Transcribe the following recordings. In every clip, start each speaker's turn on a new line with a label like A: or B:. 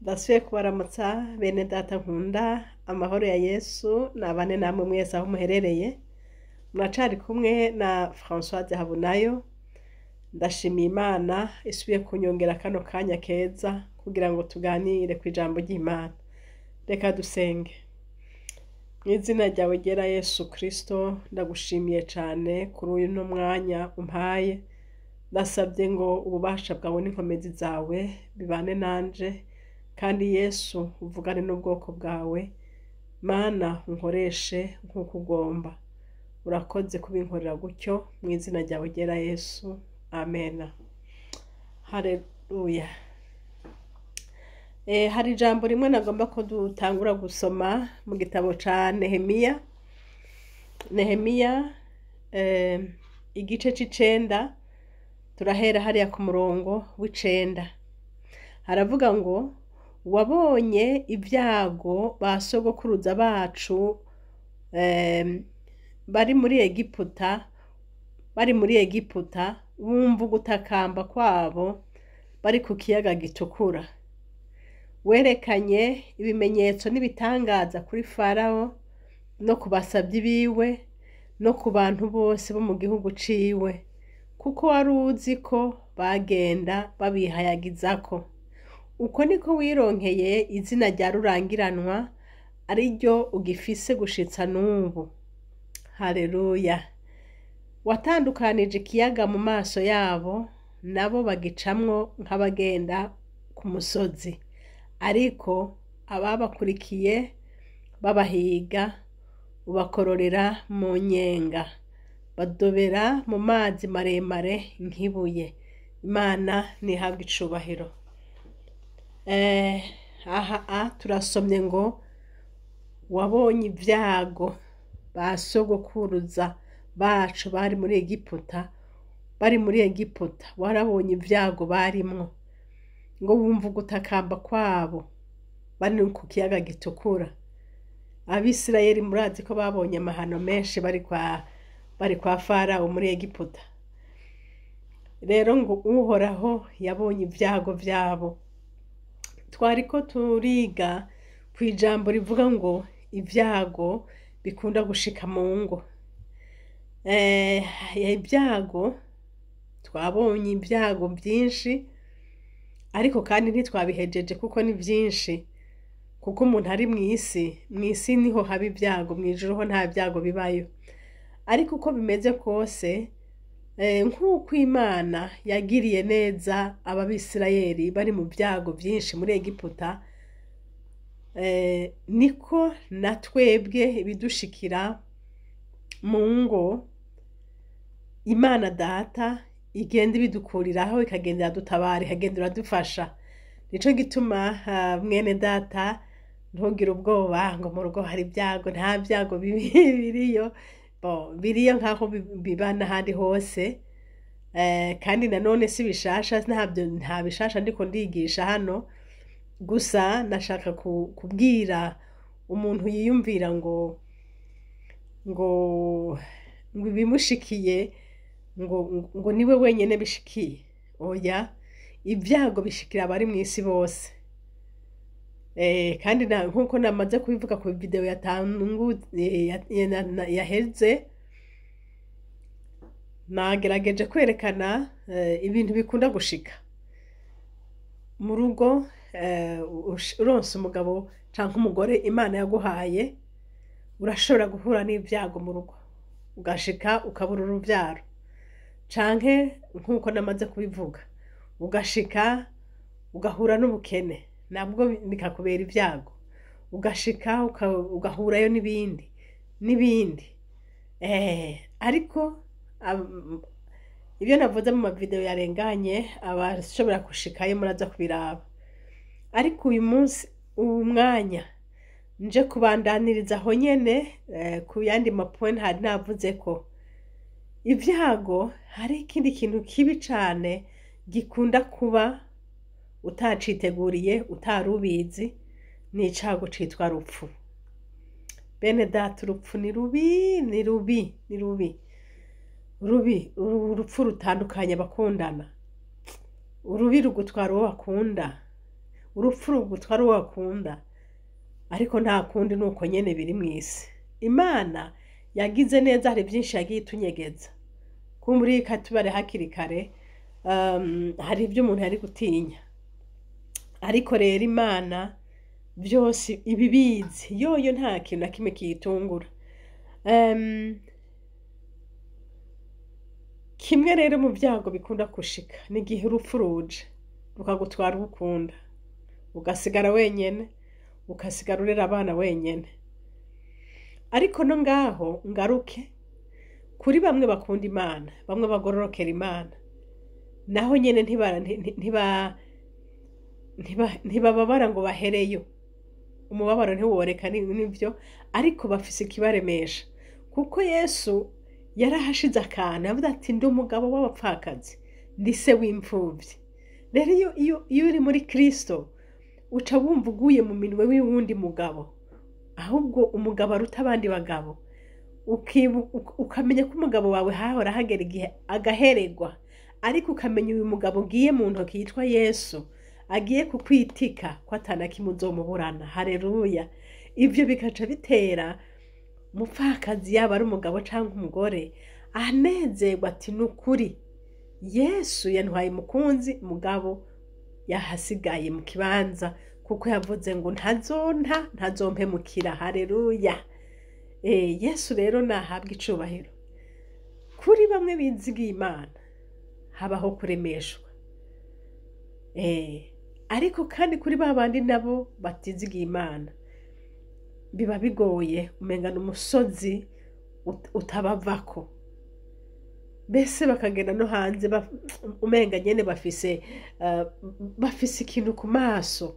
A: Ndasubiye kubaramutsa bene data nkunda, amahoro ya Yesu nabane namwe mwese aho muherereye. Muracari kumwe na Chaine HABONAYO. Ndashimiye Imana isubiye kunyongera kano kanya keza kugira ngo tuganire ku ijambo ry'Imana. Reka dusenge. Mw'izina ryawe ryera Yesu Kristo, ndagushimiye cane kuri uyu mwanya umpaye. Ndasabye ngo ububasha bwawe n'inkomezi zawe bibane nanje, kandi Yesu uvugane n'ubwoko bwawe. Mana unkoreshe nk'uko ugomba. Urakoze kubinkorera gutyo mw'izina ryawe ryera Yesu. Amen. Haleluya. Hari ijambo rimwe nagomba ko dutangura gusoma mu gitabo ca Nehemiya. Nehemiya igice c'icenda, turahera hariya ku murongo w'icenda. Haravuga ngo wabonye ibyago ba sogokuruza bacu bari muri Egiputa, wumva ugutakamba kwabo bari ku kiyaga gitukura. Werekanye ibimenyetso n'ibitangaza kuri Farawo no ku basabyi biwe no ku bantu bose bo mu gihugu ciwe, kuko wari uzi ko bagenda babihayagizako. Uko niko wironkeye izina rya rurangiranwa, ari ryo ugifise gushitsa n'ubu. Haleluya. Watandukanije ikiyaga mu maso yabo, nabo bagicamwo nk'abagenda ku musozi. Ariko ababakurikiye babahiga, ubakororera mu nyenga, badobera mu mazi maremare nk'ibuye. Imana ihabwe icubahiro. Turasomye ngo wabonye ibyago ba sogokuruza bacu bari muri Egiputa, warabonye ibyago barimwo, ngo wumva ugutakamba kwabo bari ku kiyaga gitukura. Abisirayeli murazi ko babonye amahano menshi bari kwa Farawo muri Egiputa. Rero ngo uhoraho yabonye ibyago byabo. Twariko turiga ku ijambo rivuga ngo ibyago bikunda gushika mu ngo. Ibyago, twabonye ibyago byinshi, ariko kandi ntitwabihejeje kuko ni byinshi. Kuko umuntu ari mw'isi niho haba ibyago, mw'ijuru ho nta byago bibayo. Ariko uko bimeze kose, nk'uko Imana yagiriye neza ababisirayeli bari mu byago byinshi muri Egiputa, niko na twebwe ibidushikira mu ngo, Imana Data igenda ibidukuriraho, ikagenda iradutabara, ikagenda iradufasha. Nico gituma mwene data ntugire ubwoba ngo mu rugo hari ibyago. Nta byago biriyo, biriyo nk'aho biba n'ahandi hose. Kandi nanone si bishasha, nta bishasha ndiko ndigisha hano. Gusa nashaka kubwira umuntu yiyumvira ngo bimushikiye ngo niwe wenyene bishikiye. Oya, ibyago bishikira abari mw'isi bose. Kandi nkuko namaze kubivuga ku video yaheze, nagerageje kwerekana ibintu bikunda gushika mu rugo. Uronse umugabo canke umugore Imana yaguhaye, urashobora guhura n'ibyago mu rugo, ugashika ukabura uruvyaro. Canke nkuko namaze kubivuga, ugashika ugahura n'ubukene, nabwo bikakubera ibyago. Ugashika ugahurayo n'ibindi. Ariko ibyo navuze mu mavideo yarenganye, abashobora gushikayo muraza kubiraba. Ariko uyu munsi, ubu mwanya nje kubandaniriza aho nyene ku yandi mapoint hari navuze ko ibyago hari ikindi kintu kibi cane gikunda kuba utaciteguriye, utarubizi, ni icago citwa rupfu. Bene data, urupfu ni rubi. Urupfu rutandukanye abakundana. Urubi rugutwara uwo bakunda, urupfu rugutwara uwo wakunda, ariko nta kundi nuko nyene biri mw'isi. Imana yagize neza, hari byinshi yagiye itunyegeza kumburi ikatubare hakiri kare. Hari ibyo umuntu yari gutinya, ariko rero Imana byose ibibizi, yoyo nta kintu na kimwe kiyitungura. Kimwe rero mu byago bikunda kushika n'igihe urupfu ruje rukagutwara ukunda, ugasigara wenyene, ukasigara urera abana wenyene. Ariko no ngaho ngaruke kuri bamwe bakunda Imana, bamwe bagororokera Imana, naho nyene ntibababara ngo bahereyo, umubabaro ntiworeka n'ibyo, ariko bafise ikibaremesha, kuko Yesu yarahashize akantu yavuze ati ndi umugabo w'abapfakazi, ndi se w'imfuvyi. Rero iyo uri muri Kristo uca wumva uguye mu minwe w'uwundi mugabo, ahubwo umugabo aruta abandi bagabo, ukamenya ko umugabo wawe hahora hagera igihe agaheregwa, ariko ukamenya uyu mugabo ugiye mu ntoki yitwa Yesu agiye kukwitika ko atana kimwe uzomuburana. Haleluya! Ibyo bikaca bitera umupfakazi, yaba ari umugabo cyangwa umugore, anezerwa ati nukuri Yesu yantwaye umukunzi, mugabo yahasigaye mu kibanza, kuko yavuze ngo ntazompemukira. Haleluya! Yesu rero nahabwa icubahiro. Kuri bamwe bizigiye Imana habaho kuremeshwa, ariko kandi kuri babandi nabo batizigiye Imana biba bigoye, umengana umusozi utabavako, mbese bakagenda no hanze umenga nyene bafise ikintu ku maso,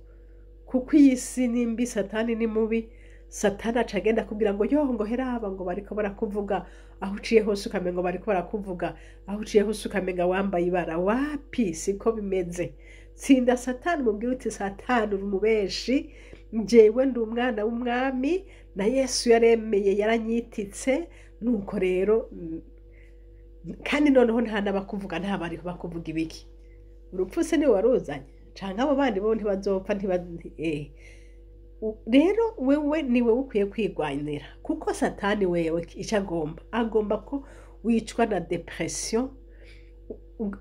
A: kuko iyi si nimbi, Satani ni mubi. Satani acagenda kugira ngo ngo heraba ngo bariko barakuvuga, aho uciye hose ukamenga ngo bariko barakuvuga, aho uciye hose ukamenga wambaye ibara. Wapi, siko bimeze. Tsinda Satani, mubwire uti Satani uri umubeshi, njyewe ndi umwana w'umwami, na Yesu yaremeye yaranyititse. Nuko rero kandi noneho nta nabakuvuga, nta bariho bakuvuga ibiki. Urupfu se niwe waruzanye, canke abo bandi bo ntibazopfa rero wewe niwe ukwiye kwigwanira, kuko Satani wewe icyo agomba ko wicwa na depression,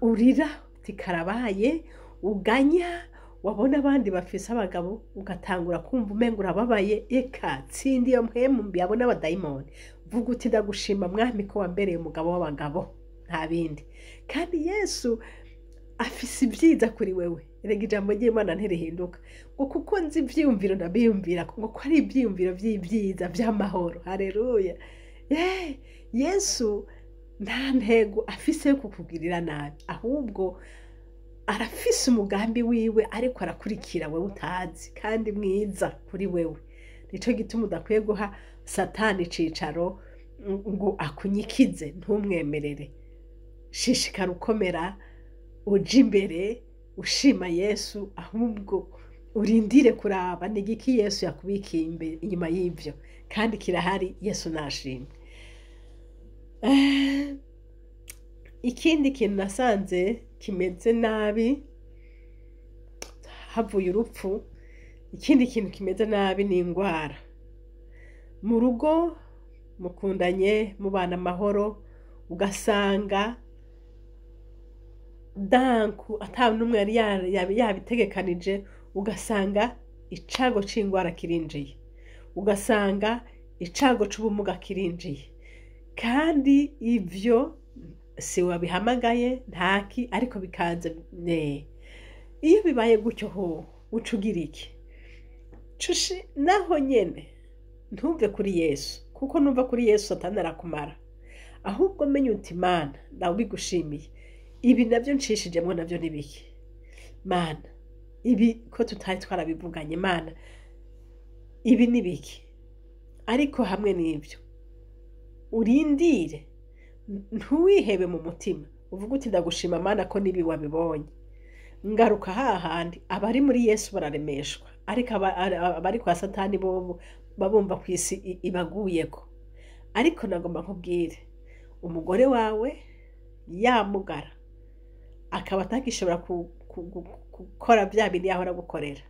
A: urira tikarabaye, uganya, wabona abandi bafise abagabo ugatangura kumva umenga urababaye. Eka tsindi yo mpemu mbi abona abadayimoni, vuga uti ndagushima mwami ko wambereye umugabo w'abagabo, nta bindi. Kandi Yesu afise ibyiza kuri wewe. Erega ijambo ry'Imana ntirihinduka, ngo kuko nzi ivyiyumviro ndabiyumvira, ngo ko ari ivyiyumviro vy'ibyiza vy'amahoro. Haleluya! Yesu nta ntego afise yo kukugirira nabi, ahubwo arafise umugambi wiwe, ariko arakurikira wewe utazi, kandi mwiza kuri wewe. Nico gituma udakwiye guha Satani icicaro ngo akunyikize, ntumwemerere. Shishikara ukomera, uje imbere ushima Yesu, ahubwo urindire kuraba nigiki Yesu yakubikiye imbere inyuma y'ivyo, kandi kirahari. Yesu nashimwe. Ikindi kintu nasanze kimeze nabi havuye urupfu, ikindi kintu kimeze nabi ni ingwara. Mu rugo mukundanye, mubana amahoro, ugasanga danku atawe n'umwe yari yabitegekanije, ugasanga icago c'ingwara kirinjiye, ugasanga icago c'ubumuga kirinjiye, kandi ivyo si wabihamagaye ntaki, ariko bikaza. Iyo bibaye gutyo ho ucugira iki? Naho nyene ntumve kuri Yesu, kuko numva kuri Yesu Satani arakumara, ahubwo menya uti Mana nawe bigushimiye, ibi nabyo nshishijemo nabyo nibiki Mana, ibi ko tutari twarabivuganye Mana, ibi nibiki. Ariko hamwe n'ibyo urindire, ntuwihebe mu mutima, uvuga uti ndagushima Mana ko nibi wabibonye. Ngaruka hahandi abari muri Yesu bararemeshwa, ariko abari kwa Satani bo babumva ku isi ibaguyeko. Ariko nagomba nkubwire, umugore wawe yamugara akaba atagishobora gukora bya bindi yahora gukorera,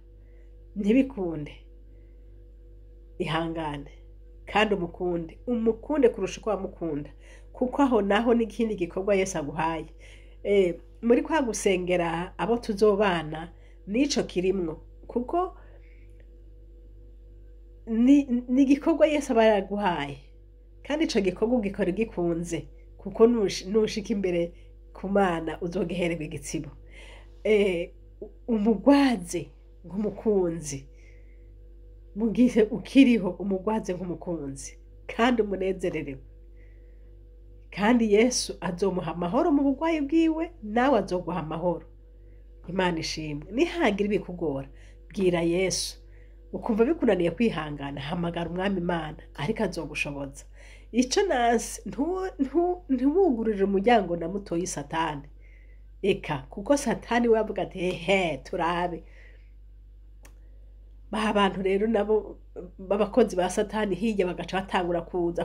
A: ntibikunde ihangane kandi umukunde kurusha uko wamukunda, kuko aho naho n'ikindi gikorwa Yesu aguhaye. Muri kwa gusengera abo tuzobana nico kirimwo, kuko ni igikorwa Yesu aba yaraguhaye, kandi ico gikorwa ugikora gikunze, kuko nushika imbere ku Mana uzogihererwa igitsibo. Umugwaze nk'umukunzi, mu gihe ukiriho umugwaze nk'umukunzi kandi umunezererewe, kandi Yesu azomuha amahoro mu bugwayi bwiwe, nawe azoguha amahoro. Imana ishimwe. Nihagira ibikugora bwira Yesu, ukumva bikunaniye kwihangana, hamagara umwami Imana, ariko azogushoboza. Ico nasi ntiwugururire umuryango na mutoyi Satani, eka kuko Satani we avuga ati turabe. Baha abantu rero nabo b'abakozi ba Satani hirya bagaca batangura kuza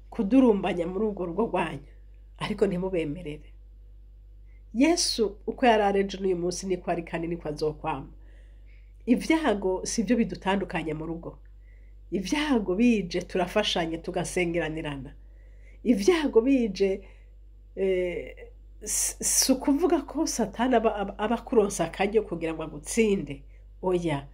A: kudurumbanya muri urwo rugo rwanyu, ariko ntimubemerere. Yesu uko yari arejo n'uyu munsi niko ari kandi niko azokwama. Ivyago sivyo bidutandukanye mu rugo. Ivyago bije turafashanye tugasengeranirana. Ivyago bije si ukuvuga ko Satani aba kuronsa akaryo kugira ngo agutsinde, oya,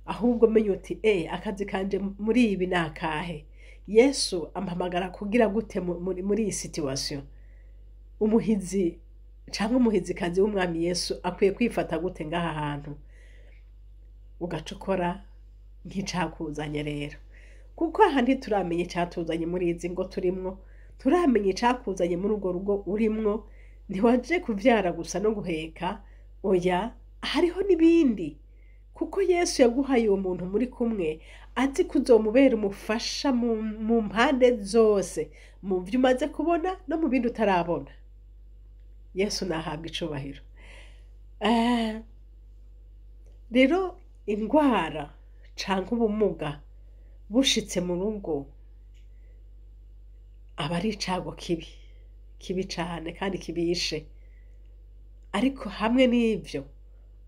A: ahubwo menye uti akazi kanje muri ibi nakahe. Yesu ampamagara kugira gute muri iyi situation. Umuhizi cyangwa umuhizikazi w'umwami Yesu akwiye kwifata gute ngaha hantu, ugacukora nk'icakuzanye rero, kuko aha ntituramenya icyatuzanye muri izi ngo turimwo, turamenya icakuzanye muri urwo rugo urimwo. Ntiwaje kuvyara gusa no guheka, oya, hariho n'ibindi, kuko Yesu yaguhaye uwo muntu muri kumwe azi kuzomubera umufasha mu mpande zose, mu byo umaze kubona no mu bindi utarabona. Yesu nahabwe icubahiro. Rero indwara canke ubumuga bushitse mu rugo aba ari icago kibi cane kandi kibishe, ariko hamwe n'ivyo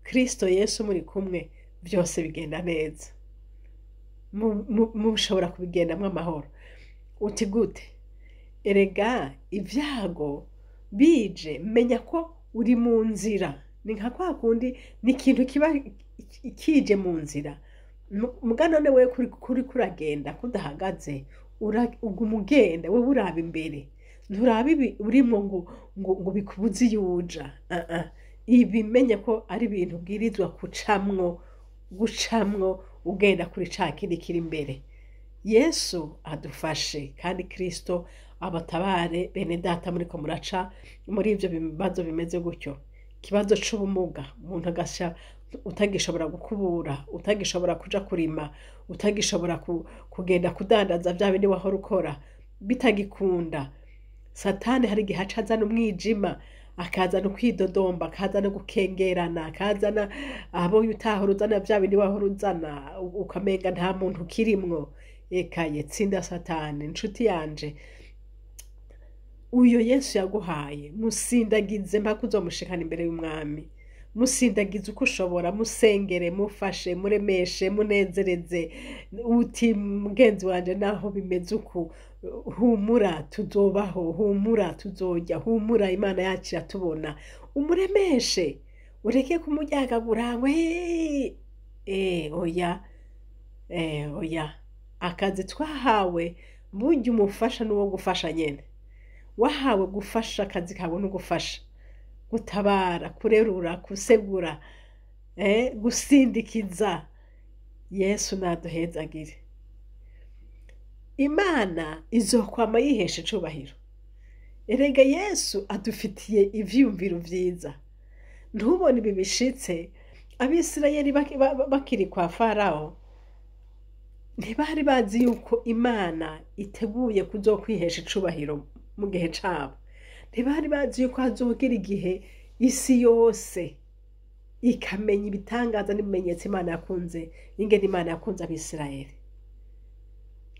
A: Kristo Yesu muri kumwe byose bigenda neza, mushobora kubigendamwo amahoro. Uti gute? Erega ivyago bije menya ko uri mu nzira, ni nka kwa kundi ni ikintu kiba kije mu nzira, muga none we kuri kuragenda kudahagaze, uguma ugenda we uraba imbere, nturaba urimo ngo bikubuze yuja. Ibi menye ko ari ibintu bwirizwa gucamwo ugenda kuri ca kindi kiri imbere. Yesu adufashe kandi Kristo abatabare. Bene data muriko muraca muri ivyo bibazo bimeze gutyo, ikibazo c'ubumuga, umuntu agasha utagishobora gukubura, utagishobora kuja kurima, utagishobora kugenda kudandaza vya bindi wahora ukora, bitagikunda. Satani hari igihe aca azana umwijima, akazana ukwidodomba, akazana gukengerana, akazana abo utahora uzana vya bindi wahora uzana, ukamenga nta muntu kirimwo. Ekaye tsinda Satani. Inshuti yanje, uyo Yesu yaguhaye musindagize mpaka uzomushikana imbere y'umwami. Musindagize uko ushobora, musengere, mufashe, muremeshe, munezereze. Uti mugenzi wanje naho bimeze uku, humura tuzobaho, humura tuzojya, humura Imana yacu iratubona. Umuremeshe, ureke kumuryagagura ngo oya. Akazi twahawe burya umufasha n'uwo gufasha nyene. Wahawe gufasha, akazi kawe no gufasha, gutabara, kurerura, kusegura, gusindikiza. Yesu naduhezagire. Imana izokwama yihesha icubahiro. Erega Yesu adufitiye ivyumviro vyiza. Ntubone ibi bishitse Abisirayeli bakiri kwa Farao, ntibari bazi yuko Imana iteguye kuzokwihesha icubahiro mu gihe cabo. Ntibari bazi yuko hazogira igihe isi yose ikamenya ibitangaza n'ibimenyetso Imana yakunze, ingene Imana yakunze Abisirayeli.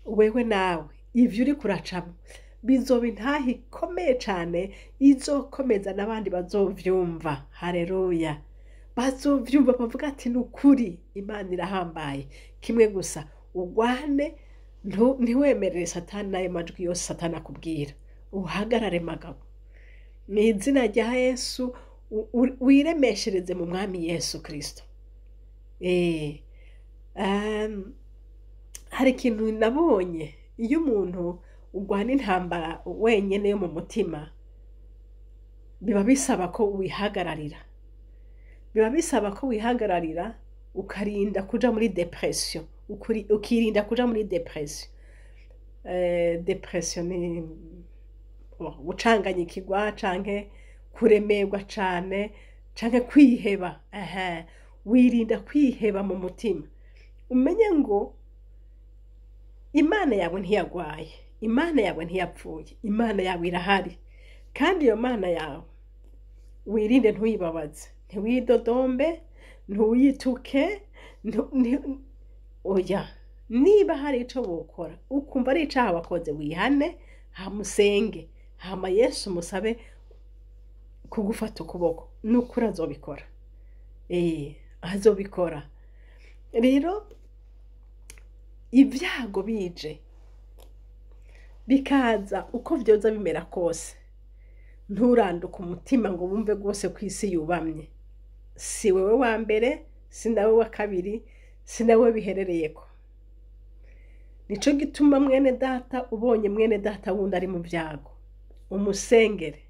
A: Wewe nawe ivyo uri kuracamo bizoba intahe ikomeye cane, izokomeza n'abandi bazovyumva. Haleluya. bazovyumva bavuga ati ni ukuri Imana irahambaye. Kimwe gusa ugwane, ntiwemerere satani n'ayo majwi yose satani akubwira, uhagarare magabo mu izina rya Yesu, wiremeshereze mu mwami Yesu Kristo. Hari ikintu nabonye, iyo umuntu ugwana intambara wenyene yo mu mutima, biba bisaba ko wihagararira, ukarinda kuja muri depression, ukirinda kuja muri depression. Depression ni gucanganyikirwa canke kuremerwa cane canke kwiheba. Wirinda kwiheba mu mutima, umenye ngo Imana yawe ntiyagwaye, Imana yawe ntiyapfuye, Imana yawe irahari. Kandi iyo Mana yawe wirinde ntuyibabaze, ntiwidodombe, ntuyituke, oya. Niba hari ico wokora ukumva ari icaha wakoze, wihane, musenge, hama Yesu musabe kugufata ukuboko, nukuri azobikora. Azobikora. Rero ibyago bije bikaza uko vyoza bimera kose, nturanduka umutima ngo wumve rwose ko isi yubamye. Si wewe wa mbere, si nawe wa kabiri, si nawe biherereyeko. Nico gituma mwene data, ubonye mwene data wundi ari mu byago, umusengere,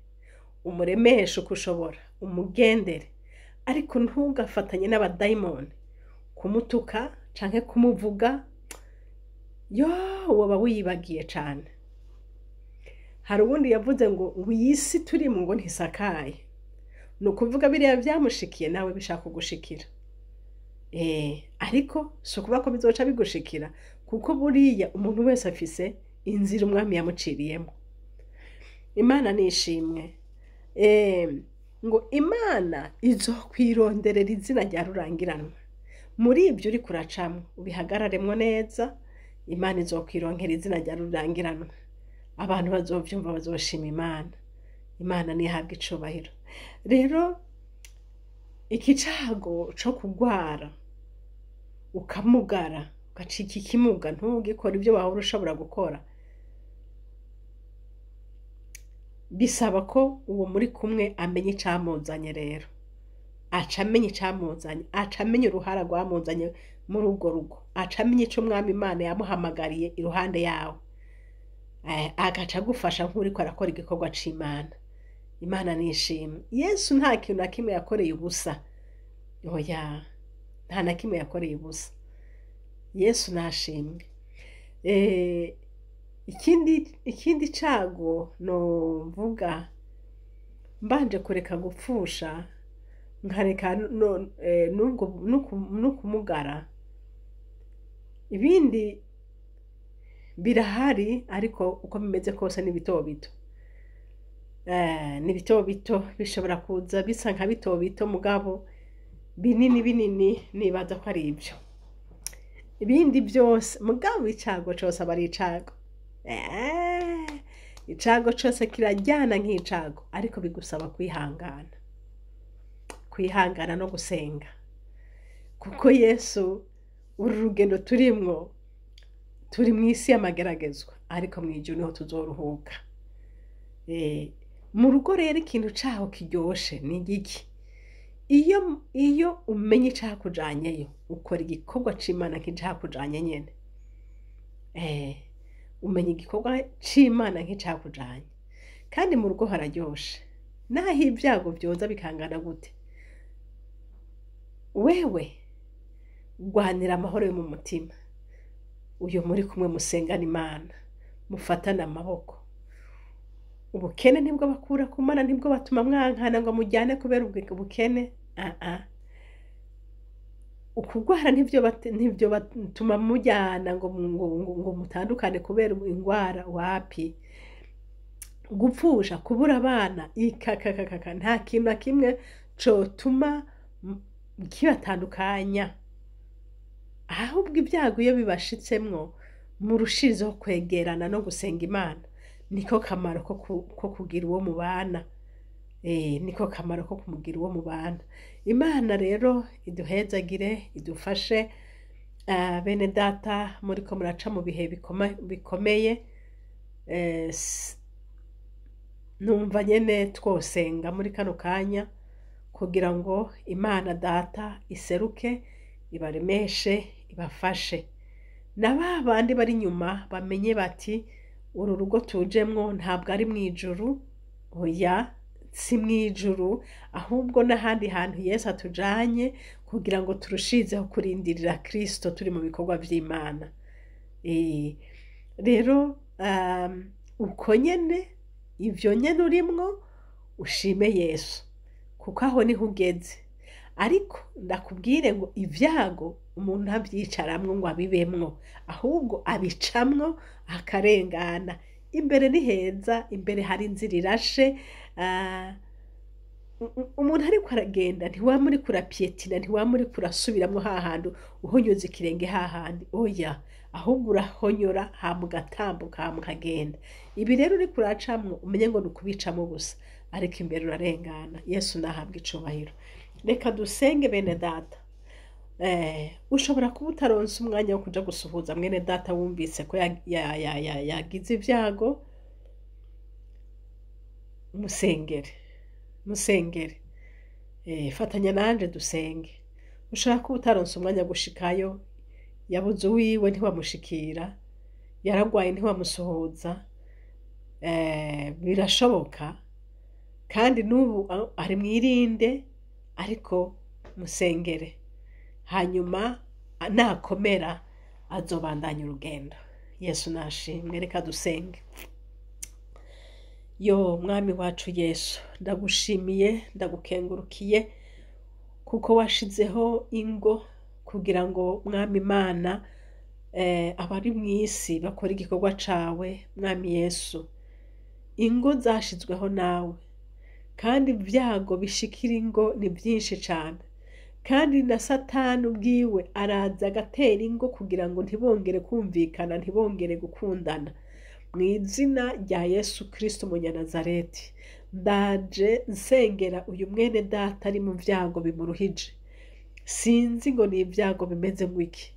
A: umuremeshe uko ushobora, umugendere, ariko ntugafatanye n'abadayimoni kumutuka canke kumuvuga. Woba wiyibagiye cane. Hari uwundi yavuze ngo w'isi turimo ngo ntisakaye. Ni ukuvuga biriya byamushikiye nawe bishaka kugushikira. Ariko si ukuvuga ko bizoca bigushikira, kuko buriya umuntu wese afise inzira umwami yamuciriyemo. Imana nishimwe. Ngo Imana izokwironderera izina rya rurangiranwa. Muri ibyo uri kuracamwo ubihagararemwo neza, Imana izokwironkera izina rya rurangiranwa. Abantu bazovyumva, bazoshima Imana. Imana nihabwe icubahiro. Rero iki cago co kugwara ukamugara, ugacika ikimuga, ntugikora ibyo wahora ushobora gukora, bisaba ko uwo muri kumwe amenya icamuzanye. Rero aca amenya icamuzanye, aca amenya uruhara rwamuzanye muri urwo rugo, aca amenya ico umwami Imana yamuhamagariye iruhande yawe, agaca agufasha nk'uriko arakora igikorwa c'Imana. Imana nishimwe. Yesu nta kintu na kimwe yakoreye ubusa. Oya, nta na kimwe yakoreye ubusa. Yesu nashimwe. Ikindi cago novuga, mbanje kureka gupfusha, nkareka nukumugara. Ibindi birahari, ariko uko bimeze kose ni bito bito. Ni bito bito, bishobora kuza bisa nka bito bito, mugabo binini nibaza ko ari ibyo. Ibindi byose, mugabo icago cose aba ari icago. Icago cose kirajyana nk'icago, ariko bigusaba kwihangana no gusenga. Kuko Yesu, uru rugendo turimwo, turi mu isi y'amageragezwa, ariko mwijuru niho tuzoruhuka. Mu rugo rero ikintu caho kiryoshe ni igiki? Iyo umenye icakujyanyeyo, ukora igikorwa c'Imana nk'icakujanye nyene. Umenya igikorwa c'Imana nk'icakujanye. Kandi mu rugo hararyoshe. Naho ibyago byoza bikangana gute, wewe gwanira amahoro yo mu mutima. Uyo muri kumwe musengana Imana, mufatane amaboko. Ubukene nibwo bakura ku Mana, nibwo batuma mwankana ngo mujyane kubera ubukene. Ukugwara nibyo batuma mujyana ngo mutandukane kubera ingwara. Wapi? Gupfusha, kubura abana, ikakakaka, nta kintu na kimwe cotuma kibatandukanya. Ahubwo ibyago iyo bibashitsemwo, murushirizeho kwegerana no gusenga Imana. Niko kamaro ko kugira uwo mubana. Niko kamaro ko kumugira uwo mubana. Imana rero iduhezagire idufashe bene data muriko muraca mu bihe bikomeye. Numva nyene twosenga muri kano kanya kugira ngo Imana data iseruke ibaremeshe ibafashe, na ba bandi bari inyuma bamenye bati uru rugo tujemwo ntabwo ari mw'ijuru, oya si mw'ijuru, ahubwo n'ahandi hantu Yesu atujanye kugira ngo turushizeho kurindirira Kristo turi mu bikorwa vy'Imana. Rero uko nyene ivyo nyene urimwo ushime Yesu kuko aho niho ugeze, ariko ndakubwire ngo ivyago umuntu ntabyicaramwo ngo abibemwo, ahubwo abicamwo akarengana. Imbere ni heza, imbere hari inzira irashe, umuntu ariko aragenda ntiwama uriko urapyetina, ntiwama uriko urasubiramwo hahandi uhonyoza ikirenge hahandi, oya, ahubwo urahonyora hama ugatambuka hama ukagenda. Ibi rero uriko uracamwo umenye ngo nukubicamwo gusa, ariko imbere urarengana. Yesu nahabwe icubahiro. Reka dusenge bene data. Ushobora kuba utaronse umwanya wo kuja gusuhuza mwene data wumvise ko yagize ivyago, musengere. Fatanya nanje dusenge. Ushobora kuba utaronse umwanya gushikayo, yabuze uwiwe ntiwamushikira, yaragwaye ntiwamusuhuza, birashoboka, kandi n'ubu ari mwirinde, ariko musengere, hanyuma nakomera azobandanya urugendo. Yesu nashimwe. Reka dusenge. Yo mwami wacu Yesu, ndagushimiye ndagukengurukiye kuko washizeho ingo kugira ngo mwami Imana abari mw'isi bakora igikorwa cawe. Mwami Yesu, ingo zashizweho nawe, kandi ibyago bishikira ingo ni byinshi cyane, kandi na Satani ubwiwe araza agatera ingo kugira ngo ntibongere kumvikana, ntibongere gukundana. Mu izina rya Yesu Kristo Umunyanazareti, ndaje nsengera uyu mwene data ari mu byago bimuruhije. Sinzi ngo ni ibyago bimeze ngwiki,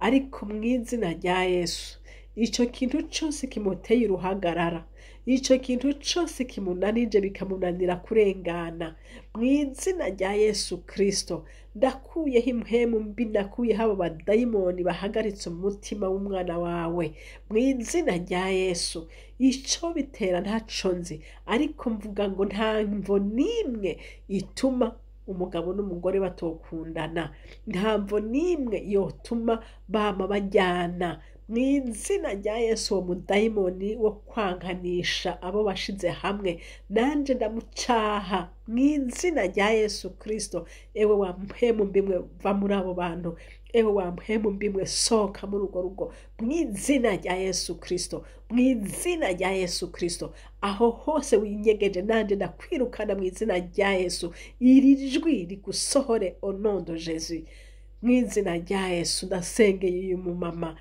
A: ariko mu izina rya Yesu, ico kintu cyose kimuteye uruhagarara, ico kintu cyose kimunanije bikamunanira kurengana, mu izina rya Yesu Kristo ndakuyeho impwemu mbi, ndakuyeho abo badayimoni bahagaritse umutima w'umwana wawe. Mu izina rya Yesu, ico bitera ntaco nzi, ariko mvuga ngo nta mvo n'imwe ituma umugabo n'umugore batokundana, nta mvo n'imwe yotuma bama bajyana. Mu izina rya Yesu, uwo mudayimoni wo kwankanisha abo bashize hamwe, nanje ndamucaha mu izina rya Yesu Kristo. Ewe wa mpwemu mbimwe va muri abo bantu, ewe wa mpwemu mbimwe soka muri urwo rugo, mu izina rya Yesu Kristo, mu izina rya Yesu Kristo. Aho hose winyegeje nanje ndakwirukana mu izina rya Yesu. Iri jwi rigusohore au nom de Jésus. Mu izina rya Yesu ndasengeye uyu mumama,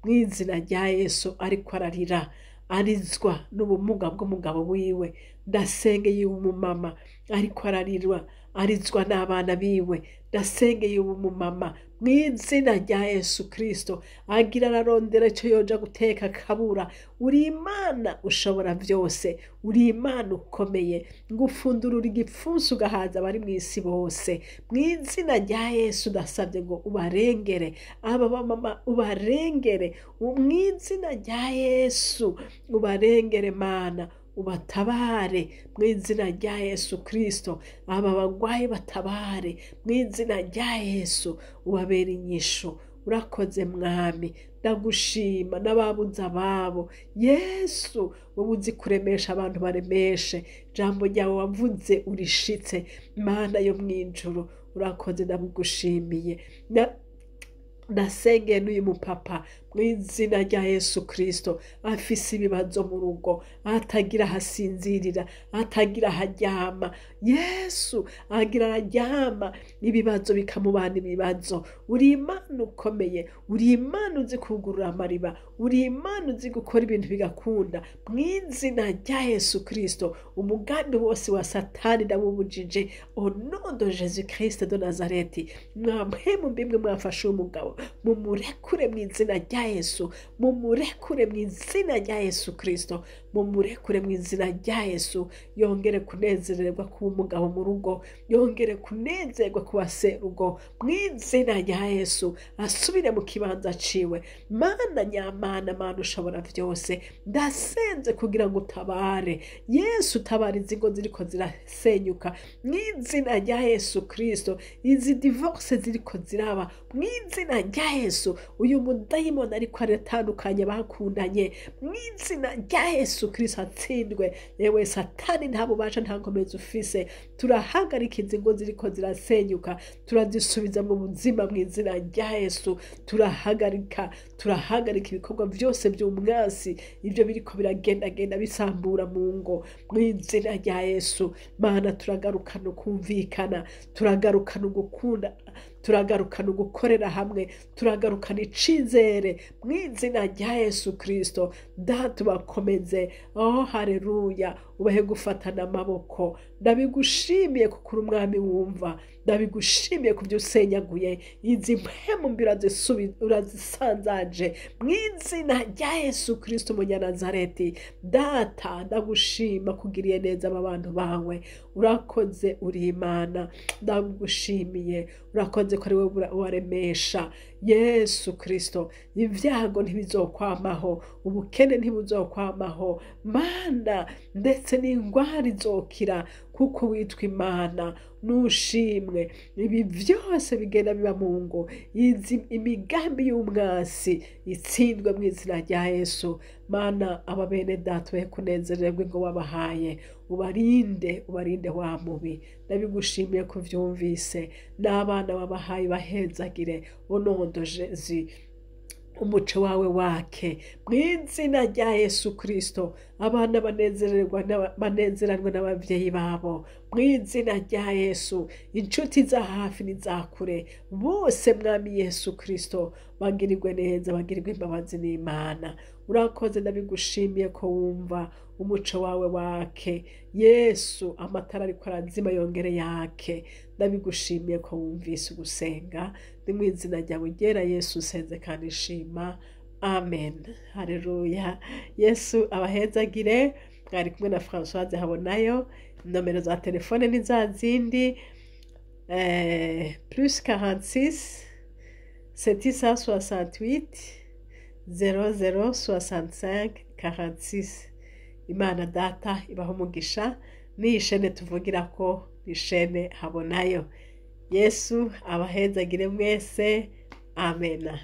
A: mu izina rya Yesu ariko ararira, arizwa n'ubumuga bw'umugabo wiwe. Ndasengeye uyu mumama ariko ararirwa, arizwa n'abana biwe. Ndasengeye uyu mumama mu izina rya Yesu Kristo, agira ararondera icyo yoja guteka kabura. Uri Imana ushobora byose, uri Imana ukomeye, ngufundurura igipfunsi ugahaza abari mu isi bose. Mu izina rya Yesu ndasabye ngo ubarengere, aba bamama ubarengere, mu izina rya Yesu ubarengere Mana, ubatabare mu izina rya Yesu Kristo. Aba bagwayi batabare mu izina rya Yesu, ubabere inyishu. Urakoze mwami, ndagushima n'ababuze ababo. Yesu, wowe uzi kuremesha abantu baremeshe, jambo ryawe wavuze urishitse. Mana yo mw'ijuru, urakoze, ndagushimiye. ndasengeye n'uyu mupapa mu izina rya Yesu Kristo afise ibibazo mu rugo atagira hasinzirira atagira haryama Yesu agira araryama ibibazo bikamubana ibibazo uri Imana ukomeye uri Imana uzi kugurura amariba uri Imana uzi gukora ibintu bigakunda mu izina rya Yesu Kristo umugambi wose wa Satani ndawubujije au nom de Jésus Christ de Nazareti mwamhemu mbimwe mwafashe umugabo mumurekure mu izina rya Yesu mumurekure mu izina rya Yesu Kristo mumurekure mu izina rya Yesu yongere kunezererwa kuba umugabo mu rugo yongere kunezerwa kuba serugo mu izina rya Yesu asubire mu kibanza ciwe Mana nyamana Mana ushobora vyose ndasenze kugira ngo utabare Yesu utabariza ingo ziriko zirasenyuka mu izina rya Yesu Kristo izi divorce ziriko ziraba mu izina rya Yesu uyu mudayimoni ariko aratandukanye bakundanye mu izina rya Yesu Kristo atsindwe yewe Satani nta bubasha nta nkomezi ufise turahagarika izi ngo ziriko zirasenyuka turazisubiza mu buzima mu izina rya Yesu turahagarika ibikorwa byose by'umwasi ibyo biriko biragenda bisambura mu ngo mu izina rya Yesu Mana turagarukana kumvikana turagarukana gukunda turagarukana gukorera hamwe turagarukana icizere mu izina rya Yesu Kristo datubakomeze haleluya ubahe gufatana amaboko ndabigushimiye kuko uri umwami wumva ndabigushimiye kubyo usenyaguye izi mpemu mbi urazisanzaje mu izina rya Yesu Kristo umunyanazareti data ndagushima kugiriye neza aba bantu bawe urakoze uri Imana ndagushimiye urakoze ko ari wowe waremesha Yesu Kristo ivyago ntibizokwamaho ubukene ntibuzokwamaho Mana ndetse n'ingwara izokira kuko witwa Imana nushimwe ibi byose bigenda biba mu ngo imigambi y'umwasi itsindwe mu izina rya Yesu Mana ababene data we kunezererwa ngo wabahaye ubarinde wa mubi ndabigushimiye kuvyumvise n'abana babahaye bahezagire onondo Jésus umuco wawe wake mu izina rya Yesu Kristo abana banezeranwa n'abavyeyi babo mu izina rya Yesu inshuti za hafi n'izakure bose mwami Yesu Kristo bagirirwe neza bagirirwe imbabazi n'Imana urakoze ndabigushimiye ko wumva umuco wawe wake Yesu amatara ariko arazima yongere yake ndabigushimiye ko wumvise ugusenga ni mu izina ryawe ryera Yesu usenze kandi shima amen haleluya Yesu abahezagire mwari kumwe na Françoise Habonayo nomero za telefone ni za zindi +46 768 0065 46 Imana data ibaho umugisha ni ishene tuvugira ko ni Chaine Habonayo Yesu abahezagire mwese amena.